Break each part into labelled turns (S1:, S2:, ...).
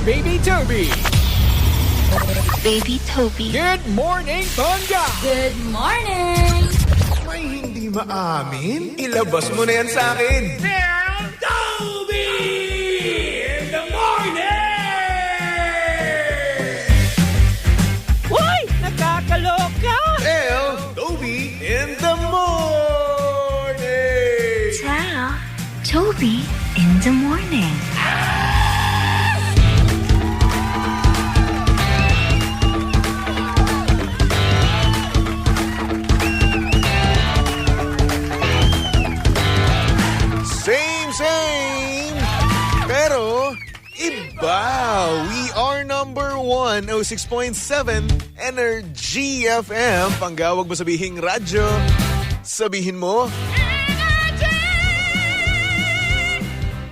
S1: Baby Toby.
S2: Baby Toby.
S1: Good morning, Tonga.
S2: Good morning!
S3: May hindi maamin? Ilabas mo na yan sa akin.
S1: Toby in the morning.
S4: Hoy! Nakakaloka!
S3: Toby in the morning.
S2: Ciao, Toby in the morning.
S3: Same. Pero, iba. We are number 106.7 Energy FM. Panggawag mo sabihing radyo. Sabihin mo.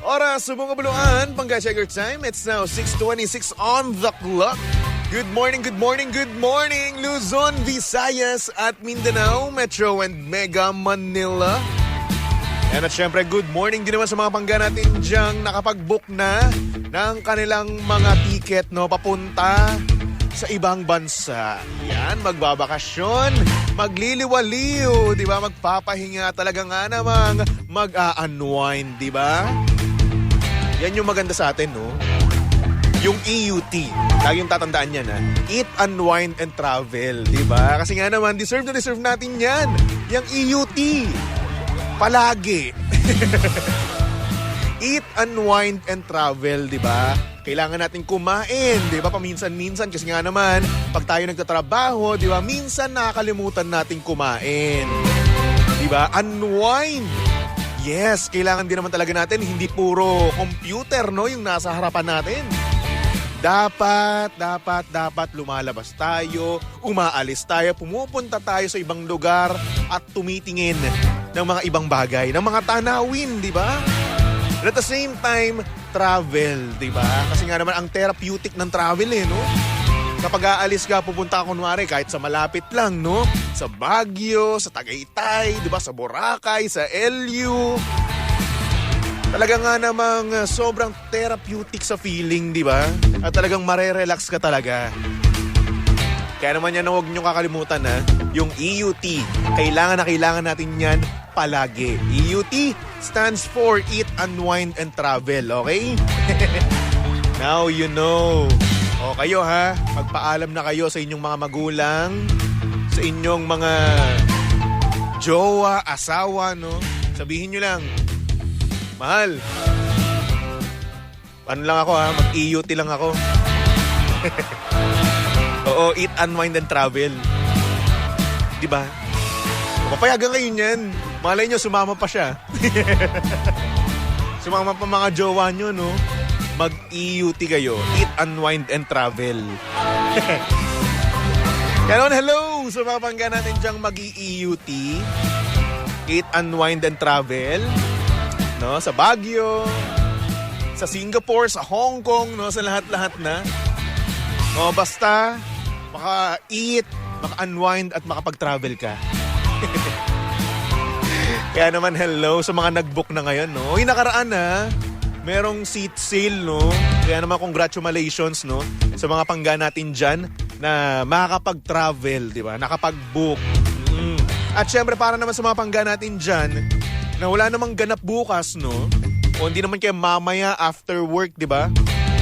S3: Oras, subong kabuluan. Pangga-checker time. It's now 6:26 on the clock. Good morning, Luzon, Visayas at Mindanao, Metro and Mega Manila. And at syempre, good morning din naman sa mga pangga natin diyang nakapag-book na ng kanilang mga ticket papunta sa ibang bansa. Yan, magbabakasyon, magliliwaliw, di ba? Magpapahinga talaga nga namang mag-unwind, di ba? Yan yung maganda sa atin, no? Yung EUT, lagi yung tatandaan yan, ha? Eat, Unwind, and Travel, di ba? Kasi nga naman, deserve natin yan, yung EUT. Palagi. Eat, unwind, and travel, di ba? Kailangan natin kumain, di ba? Paminsan-minsan kasi nga naman, pag tayo nagtatrabaho, di ba? Minsan nakakalimutan natin kumain. Di ba? Unwind. Yes, kailangan din naman talaga natin, hindi puro computer, no? Yung nasa harapan natin. Dapat lumalabas tayo, umaalis tayo, pumupunta tayo sa ibang lugar at tumitingin ng mga ibang bagay, ng mga tanawin, di ba? At the same time, travel, di ba? Kasi nga naman ang therapeutic ng travel no? Kapag aalis ka, pupunta ka kunwari kahit sa malapit lang, no? Sa Baguio, sa Tagaytay, di ba? Sa Boracay, sa LU. Talaga nga namang sobrang therapeutic sa feeling, di ba? At talagang marerelax ka talaga. Kaya naman yan, huwag niyong kakalimutan yung EUT. Kailangan natin yan palagi. EUT stands for Eat, Unwind, and Travel, okay? Now you know. O kayo magpaalam na kayo sa inyong mga magulang, sa inyong mga jowa, asawa, no? Sabihin nyo lang, mahal, ano lang ako mag-EUT lang ako. Oo, Eat, Unwind, and Travel. Diba? Papayagan kayo niyan. Malay nyo, sumama pa siya. Sumama pa mga jowa nyo, no? Mag-EUT kayo. Eat, Unwind, and Travel. Kaya naman, hello! Sa mga pangga natin dyang mag-EUT. Eat, Unwind, and Travel. No, sa Baguio, sa Singapore, sa Hong Kong, no, sa lahat-lahat na. O basta maka-eat, maka-unwind at makapag-travel ka. Kaya naman hello sa mga nag-book na ngayon, no. Yung nakaraan merong seat sale, no. Kaya naman congratulations, no, sa mga pangga natin diyan na makakapag-travel, di ba? Nakapag-book. At syempre para naman sa mga pangga natin diyan na wala namang ganap bukas, no? O hindi naman kayo mamaya after work, di ba?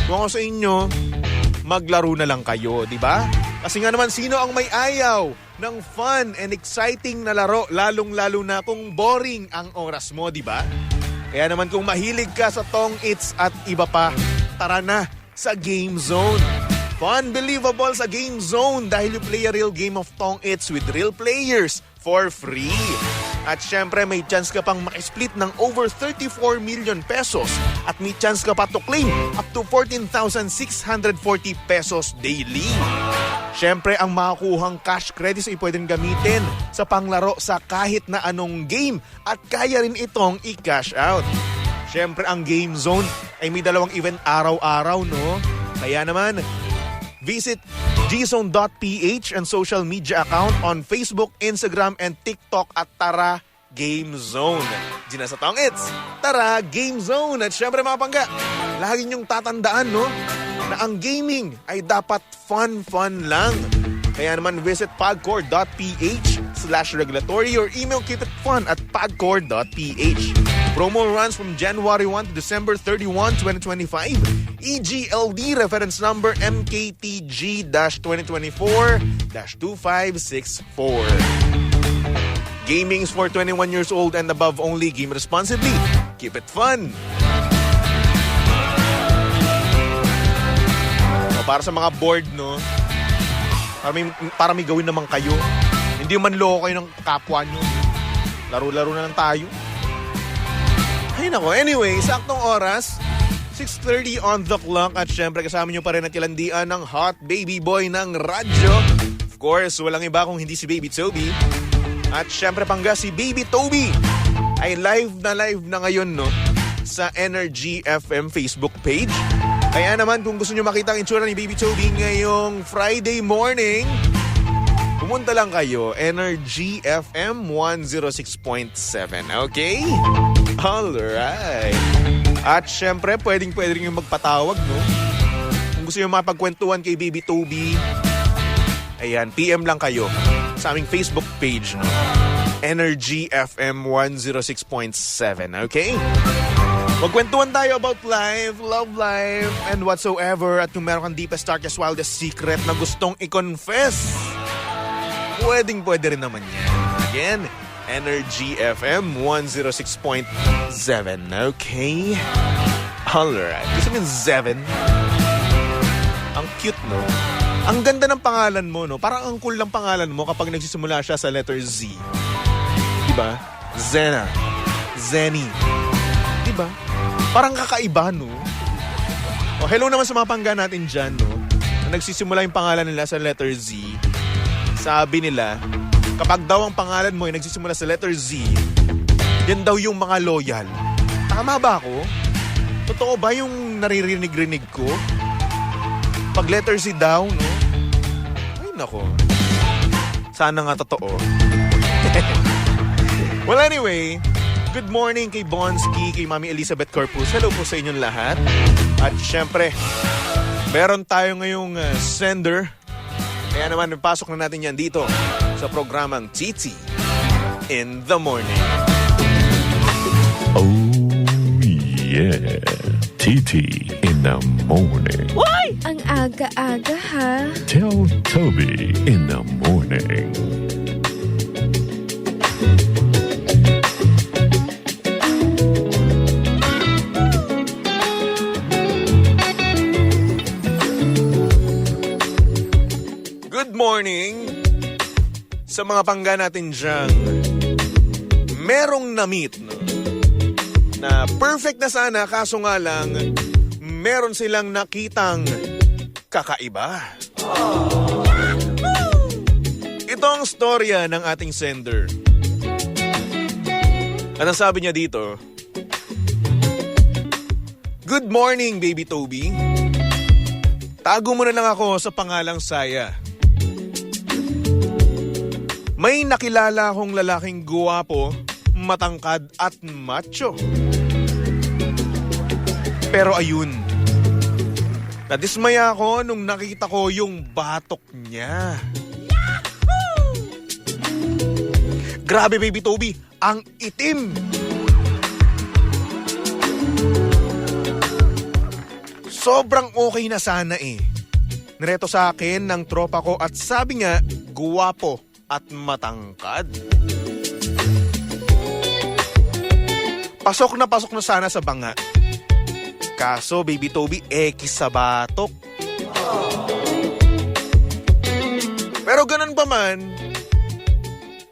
S3: Kung ako sa inyo, maglaro na lang kayo, di ba? Kasi nga naman, sino ang may ayaw ng fun and exciting na laro, lalong-lalo na kung boring ang oras mo, di ba? Kaya naman kung mahilig ka sa Tong Its at iba pa, tara na sa Game Zone. Fun, believable sa Game Zone dahil you play a real game of Tong Its with real players for free. At syempre may chance ka pang maki-split ng over 34 million pesos at may chance ka pa to claim up to 14,640 pesos daily. Syempre ang makakuhang cash credits ay pwedeng gamitin sa panglaro sa kahit na anong game at kaya rin itong i-cash out. Syempre ang Game Zone ay may dalawang event araw-araw, no? Kaya naman, visit gzone.ph and social media account on Facebook, Instagram, and TikTok at Tara Game Zone. Gina sa Tong Its, Tara Game Zone. At syempre mga pangga, lagi niyong tatandaan, no? na ang gaming ay dapat fun lang. Kaya naman visit pagcor.ph/regulatory or email keepitfun@pagcor.ph. Promo runs from January 1 to December 31, 2025. EGLD reference number MKTG-2024-2564. Gaming is for 21 years old and above only. Game responsibly. Keep it fun. O, para sa mga bored, no? Para may gawin naman kayo. Hindi man loko kayo ng kapwa nyo. Laro-laro na lang tayo. Ay nako, anyway, saktong oras, 6:30 on the clock. At syempre kasama nyo pa rin at kilandian ng hot baby boy ng radyo. Of course, walang iba kung hindi si Baby Toby. At syempre pangga si Baby Toby ay live na ngayon, no, sa Energy FM Facebook page. Kaya naman kung gusto nyo makita ang itsura ni Baby Toby ngayong Friday morning, pumunta lang kayo, Energy FM 106.7, okay? Alright. At syempre, pwede rin yung magpatawag, no? Kung gusto nyo mapagkwentuhan kay Baby Toby, ayan, PM lang kayo sa aming Facebook page, no? Energy FM 106.7, okay? Magkwentuhan tayo about life, love life, and whatsoever. At kung meron kang deepest, darkest, wildest secret na gustong i-confess, pwede rin naman yan. Again, Energy FM 106.7, okay? Alright. Gusto mo yung Zeven? Ang cute, no? Ang ganda ng pangalan mo, no? Parang ang cool ng pangalan mo kapag nagsisimula siya sa letter Z. Diba? Zena. Zenny. Diba? Parang kakaiba, no? O, hello naman sa mga pangga natin dyan, no? Na nagsisimula yung pangalan nila sa letter Z. Sabi nila, kapag daw ang pangalan mo ay nagsisimula sa letter Z, yan daw yung mga loyal. Tama ba ako? Totoo ba yung naririnig-rinig ko? Pag letter Z daw, no? Ay, nako. Sana nga totoo. Well, anyway, good morning kay Bonsky, kay Mami Elizabeth Corpus. Hello po sa inyong lahat. At syempre, meron tayo ngayong sender. Kaya naman, pasok na natin yan dito sa programang Titi in the Morning.
S5: Oh, yeah. Titi in the Morning.
S4: Why?
S2: Ang aga-aga ha.
S5: Tell Toby in the Morning.
S3: Good morning sa mga pangga natin dyan. Merong na-meet, no? Na perfect na sana, kaso nga lang, meron silang nakitang kakaiba. Ito ang storya ng ating sender. At ang sabi niya dito, good morning, Baby Toby. Tago mo na lang ako sa pangalang Saya. May nakilala akong lalaking guwapo, matangkad at macho. Pero ayun, nadismaya ako nung nakita ko yung batok niya. Grabe, Baby Toby, ang itim. Sobrang okay na sana eh. Nireto sa akin ng tropa ko at sabi nga, guwapo at matangkad. Pasok na sana sa banga. Kaso, Baby Toby, sa batok. Pero ganun pa man,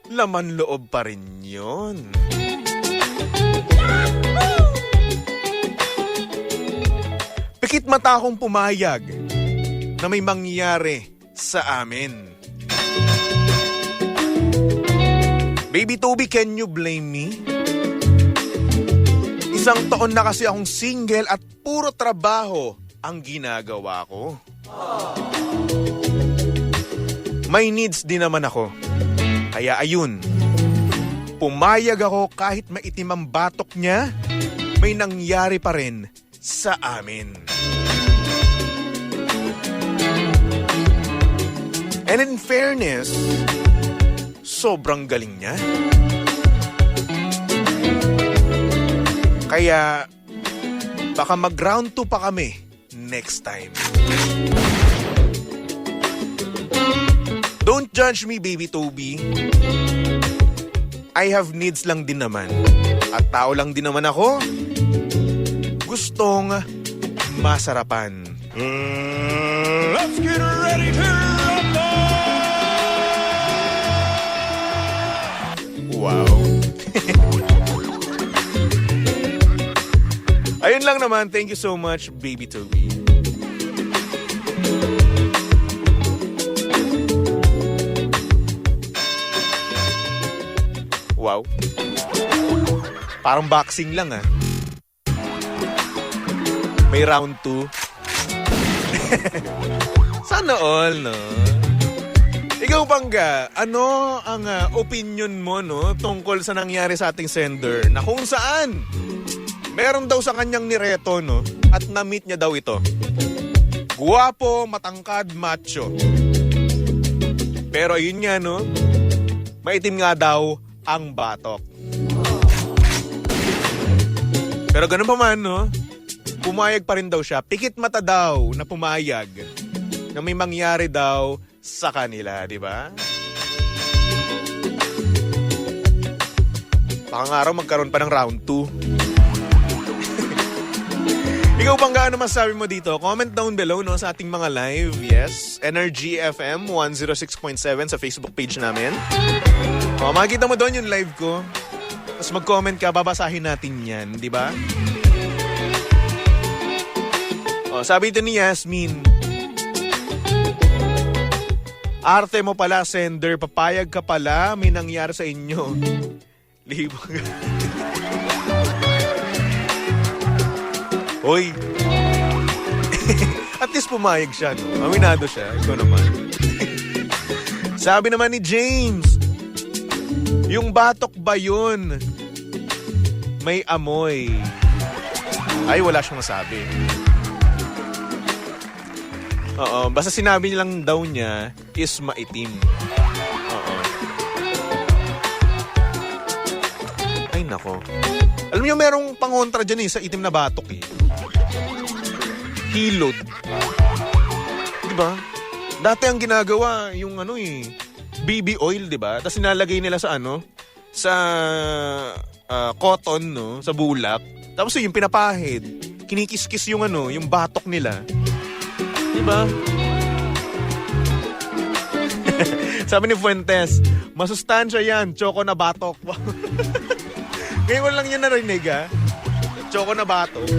S3: laman loob pa rin yun. Pikit mata akong pumayag na may mangyayari sa amin. Baby Toby, can you blame me? Isang taon na kasi akong single at puro trabaho ang ginagawa ko. May needs din naman ako. Kaya ayun, pumayag ako kahit maitim ang batok niya, may nangyari pa rin sa amin. And in fairness, sobrang galing niya. Kaya, baka mag-round 2 pa kami next time. Don't judge me, baby Toby. I have needs lang din naman. At tao lang din naman ako. Gustong masarapan.
S1: Let's get ready to rumble!
S3: Wow. Ayun lang naman. Thank you so much, baby Toby. Wow. Parang boxing lang ah. May round 2. Sana all, no? Ikaw, Pangga, ano ang opinion mo, no, tungkol sa nangyari sa ating sender na kung saan meron daw sa kanyang nireto, no, at na-meet niya daw ito. Guwapo, matangkad, macho. Pero yun nga, no, maitim nga daw ang batok. Pero ganun pa man, no, pumayag pa rin daw siya. Pikit mata daw na pumayag na may mangyari daw sa kanila, di ba? Baka nga raw magkaroon pa ng round 2. Ikaw, Pangga, ano masasabi mo dito? Comment down below, no, sa ating mga live. Yes, Energy FM 106.7 sa Facebook page namin. Makikita mo doon yung live ko. Tapos mag-comment ka, babasahin natin yan, di ba? Sabi ito ni Yasmin, arte mo pala, sender. Papayag ka pala. May nangyari sa inyo. Libang. Hoy. At least pumayag siya, no? Aminado siya. Ikaw naman. Sabi naman ni James, yung batok ba yun? May amoy. Ay, wala siyang masabi. Oo, basta sinabi lang daw niya is maitim. Oo. Ay, nako. Alam niyo, merong pangontra dyan sa itim na batok eh. Hilod. Diba? Dati ang ginagawa, yung BB oil, diba? Tapos nilalagay nila sa sa cotton, no? Sa bulak. Tapos yung pinapahid. Kinikis-kis yung yung batok nila. Diba? Sabi ni Fuentes, masustansya yan, choco na batok. Ngayon lang yan narinig, ha? Choco na batok.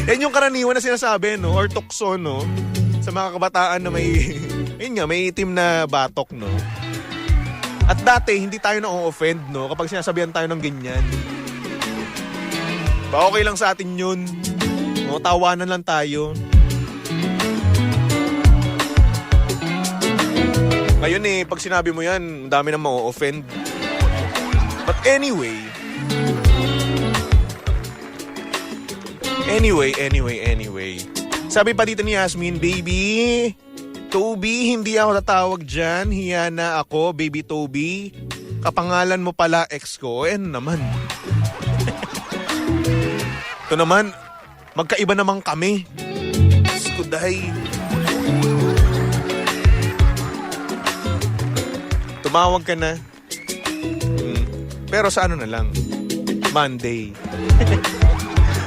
S3: Yan yung karaniwan na sinasabi, no? Or tukso, no? Sa mga kabataan na may, yun nga, may itim na batok, no? At dati, hindi tayo na-offend, no? Kapag sinasabihan tayo ng ganyan. Ba, okay lang sa atin yun. No? Tawanan lang tayo. Ngayon pag sinabi mo yan, dami na ma-offend. But anyway. Sabi pa dito ni Yasmin, baby Toby, hindi ako tatawag dyan. Hiya na ako, baby Toby. Kapangalan mo pala ex ko. Naman. Ito naman, magkaiba naman kami. Skuday. Tumawag ka na. Pero sa na lang? Monday.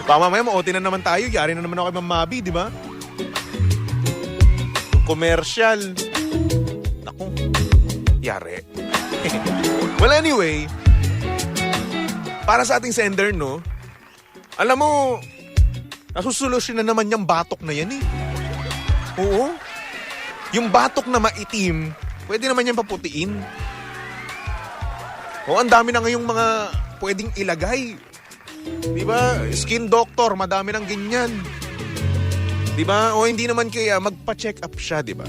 S3: Mamaya ma-OT na naman tayo. Yari na naman ako kay Ma'am Mabi, di ba? Yung commercial. Naku. Yari. Well, anyway. Para sa ating sender, no? Alam mo, nasusolusyon na naman yung batok na yan eh. Oo. Yung batok na maitim, pwede naman yan paputiin. O, ang dami na ngayong mga pwedeng ilagay. Diba? Skin doctor, madami ng ganyan. Diba? O hindi naman kaya magpa-check up siya, diba?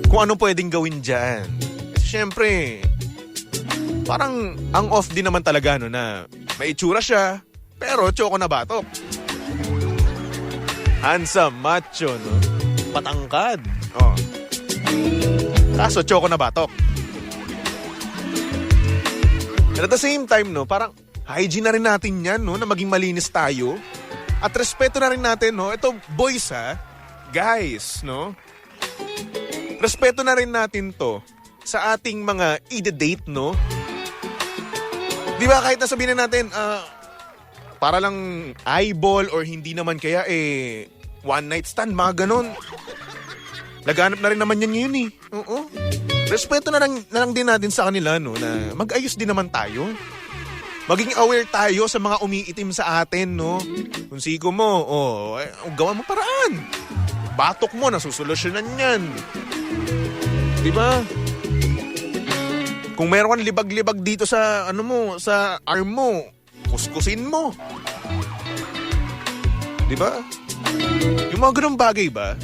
S3: Kung ano pwedeng gawin dyan. Kasi syempre, parang ang off din naman talaga, no, na may itsura siya, pero choco na batok. Handsome, macho, no? Patangkad. Oh. Kaso, choco na batok. And at the same time, no, parang hygiene na rin natin yan, no, na maging malinis tayo. At respeto na rin natin, no, ito, boys, ha, guys, no, respeto na rin natin to sa ating mga ide-date, no. Di ba, kahit nasabihin na natin, para lang eyeball or hindi naman kaya, one night stand, mga ganon. Laganap na rin naman yan ngayon, eh. Oo. Respeto na lang din natin sa kanila, no, na mag-ayos din naman tayo. Maging aware tayo sa mga umiitim sa atin, no. Kung siko mo, gawa mo paraan. Batok mo, nasusolusyonan yan. Diba? Kung meron kang libag-libag dito sa, sa arm mo, kuskusin mo. Diba? Yung mga ganung bagay ba?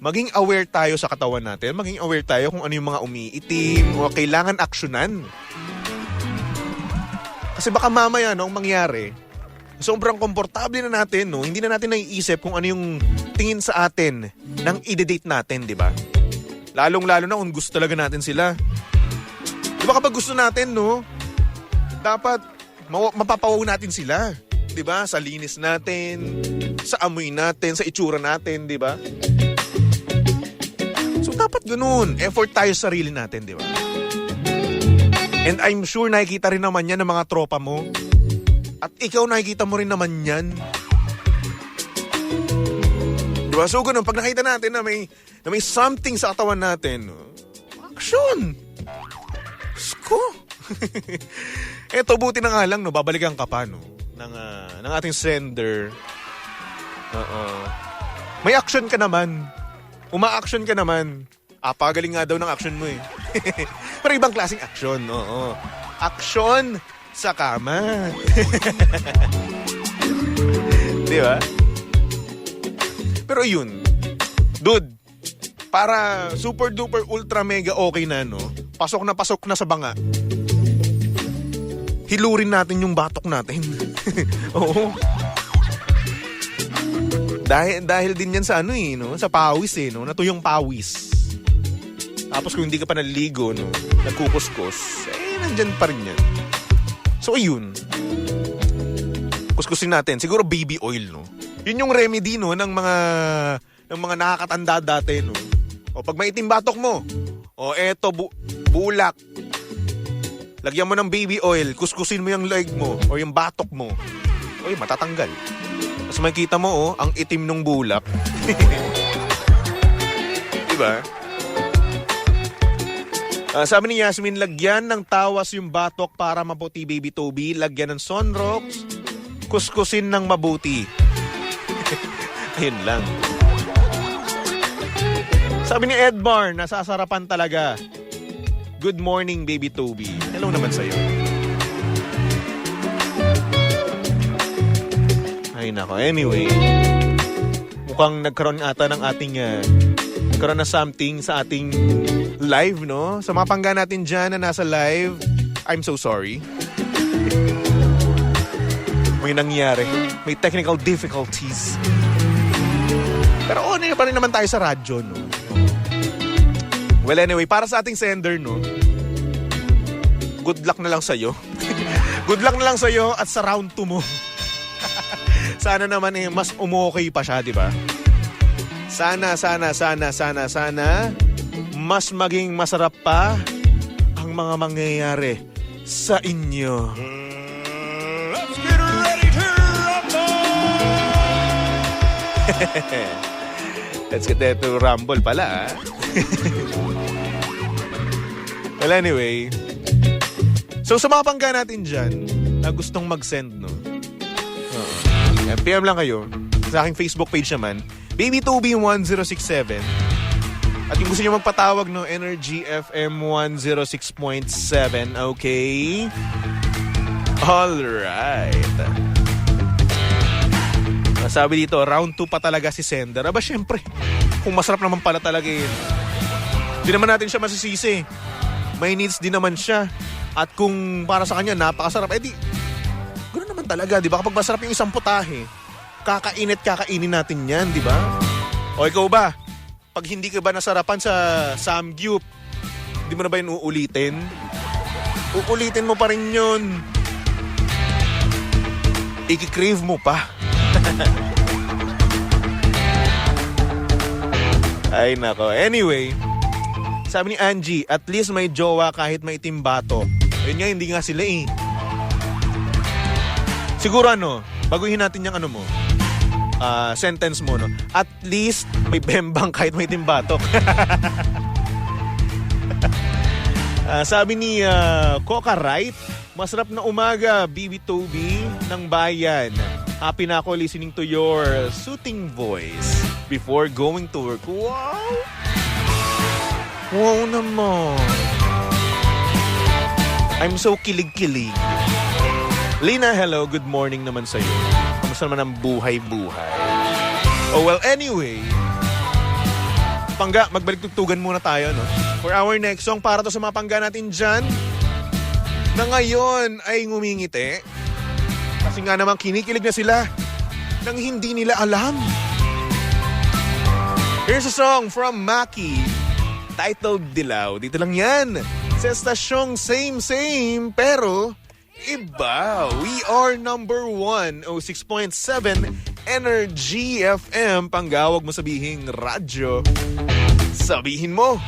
S3: Maging aware tayo sa katawan natin, maging aware tayo kung ano yung mga umiitim o kailangan aksyonan. Kasi baka mamaya, no, ang mangyari, sobrang komportable na natin, no, hindi na natin naiisip kung ano yung tingin sa atin ng ide-date natin, di ba? Lalong-lalo na kung gusto talaga natin sila. Di ba kapag gusto natin, no, dapat mapapawaw natin sila. Di ba? Sa linis natin, sa amoy natin, sa itsura natin, di ba? So dapat ganun. Effort tayo sa sarili natin, di ba? And I'm sure nakikita rin naman yan ng mga tropa mo. At ikaw nakikita mo rin naman yan. Di ba? So ganun, pag nakita natin na may something sa katawan natin, action! Sko! Eto, buti na nga lang, no, babalikan ka pa, no, ng ating sender. May action ka naman. Uma-action ka naman. Pagaling nga daw ng action mo, eh. Pero ibang klaseng action, oo. Action sa kama. Di ba? Pero yun, dude, para super duper ultra mega okay na, no, pasok na sa banga. Hilurin natin yung batok natin. Oo. Dahil din yan sa no, sa pawis, no, natuyong pawis. Tapos kung hindi ka pa naliligo, no, nagkukuskus, nandyan pa rin yan. So ayun, kuskusin natin, siguro baby oil, no. Yun yung remedy, no, ng mga nakakatanda dati, no. O pag maitim batok mo, eto bulak. Lagyan mo ng baby oil, kuskusin mo yung leg mo o yung batok mo. Matatanggal. Tapos makikita mo, ang itim ng bulak. Diba? Sabi ni Yasmin, lagyan ng tawas yung batok para maputi, baby Toby. Lagyan ng Sunrox, kuskusin ng mabuti. Ayun lang. Sabi ni Edbar, nasasarapan talaga. Good morning, baby Toby. Hello naman sa'yo. Ay nako, anyway. Mukhang nagkaroon ata ng ating nagkaroon na something sa ating live, no? Sa mga pangga natin dyan na nasa live, I'm so sorry. May nangyari. May technical difficulties. Pero pa rin naman tayo sa radyo, no? Well, anyway, para sa ating sender, no? Good luck na lang sa'yo. Good luck na lang sa'yo at sa round 2 mo. Sana naman mas umokay pa siya, di ba? Sana mas maging masarap pa ang mga mangyayari sa inyo.
S1: Let's get ready to rumble!
S3: Let's get ready to rumble pala, Well, anyway. So, sa mga pangga natin dyan na gustong mag-send, no? PM lang kayo. Sa aking Facebook page naman, BabyToby1067. At kung gusto nyo magpatawag, no, Energy FM 106.7, okay? Alright. Sabi dito, round 2 pa talaga si sender. Aba, syempre, kung masarap naman pala talaga yun. Hindi naman natin siya masisisi. May needs din naman siya. At kung para sa kanya, napakasarap, di, ganoon naman talaga, di ba? Kapag masarap yung isang putahe, kakainin natin yan, di ba? O ikaw ba? Pag hindi ka ba nasarapan sa Samgyup, di mo na ba yun uulitin? Uulitin mo pa rin yun. Iki-crave mo pa. Ay nako. Anyway, sabi ni Angie, at least may jowa kahit may timbato. Ayun nga, hindi nga sila eh. Siguro baguhin natin yung sentence mo, no? At least may bembang kahit may timbatok. Sabi ni Coca Wright, masarap na umaga, Bibi Toby ng bayan. Happy na ako listening to your soothing voice before going to work. Wow! Wow naman. I'm so kilig-kilig. Lina, hello. Good morning naman sa'yo. Kamusta naman ang buhay-buhay? Oh, well, anyway. Pangga, magbalik-tugtugan muna tayo, no? For our next song, para to sa mga pangga natin dyan, na ngayon ay ngumingiti. Kasi nga naman kinikilig na sila nang hindi nila alam. Here's a song from Maki, titled Dilaw. Dito lang yan. Sa stasyong same, pero iba. We are number 1, 06.7 Energy FM. Panggawag mo sabihing radyo. Sabihin mo.